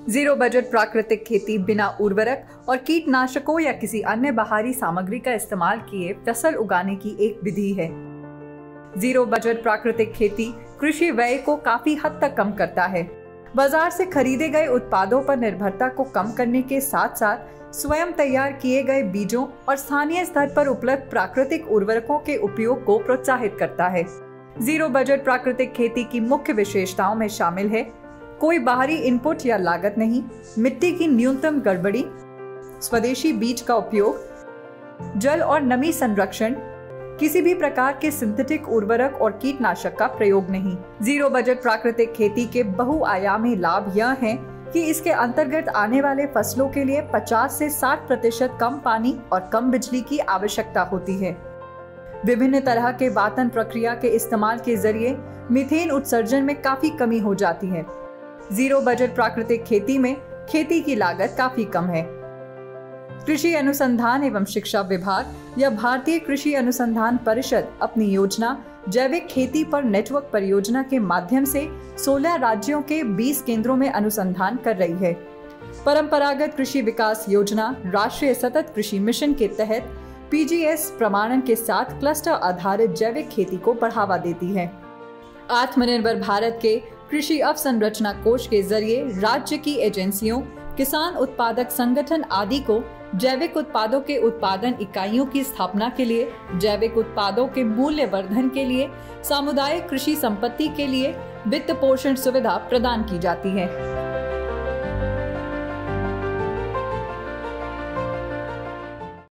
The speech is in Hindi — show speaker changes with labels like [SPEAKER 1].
[SPEAKER 1] जीरो बजट प्राकृतिक खेती बिना उर्वरक और कीटनाशकों या किसी अन्य बाहरी सामग्री का इस्तेमाल किए फसल उगाने की एक विधि है। जीरो बजट प्राकृतिक खेती कृषि व्यय को काफी हद तक कम करता है। बाजार से खरीदे गए उत्पादों पर निर्भरता को कम करने के साथ साथ स्वयं तैयार किए गए बीजों और स्थानीय स्तर पर उपलब्ध प्राकृतिक उर्वरकों के उपयोग को प्रोत्साहित करता है। जीरो बजट प्राकृतिक खेती की मुख्य विशेषताओं में शामिल है कोई बाहरी इनपुट या लागत नहीं, मिट्टी की न्यूनतम गड़बड़ी, स्वदेशी बीज का उपयोग, जल और नमी संरक्षण, किसी भी प्रकार के सिंथेटिक उर्वरक और कीटनाशक का प्रयोग नहीं। जीरो बजट प्राकृतिक खेती के बहुआयामी लाभ यह हैं कि इसके अंतर्गत आने वाले फसलों के लिए 50 से 60% कम पानी और कम बिजली की आवश्यकता होती है। विभिन्न तरह के वातन प्रक्रिया के इस्तेमाल के जरिए मीथेन उत्सर्जन में काफी कमी हो जाती है। जीरो बजट प्राकृतिक खेती में खेती की लागत काफी कम है। कृषि अनुसंधान एवं शिक्षा विभाग या भारतीय कृषि अनुसंधान परिषद अपनी योजना जैविक खेती पर नेटवर्क परियोजना के माध्यम से 16 राज्यों के 20 केंद्रों में अनुसंधान कर रही है। परंपरागत कृषि विकास योजना राष्ट्रीय सतत कृषि मिशन के तहत PGS प्रमाणन के साथ क्लस्टर आधारित जैविक खेती को बढ़ावा देती है। आत्मनिर्भर भारत के कृषि अवसंरचना कोष के जरिए राज्य की एजेंसियों, किसान उत्पादक संगठन आदि को जैविक उत्पादों के उत्पादन इकाइयों की स्थापना के लिए, जैविक उत्पादों के मूल्य वर्धन के लिए, सामुदायिक कृषि संपत्ति के लिए वित्त पोषण सुविधा प्रदान की जाती है।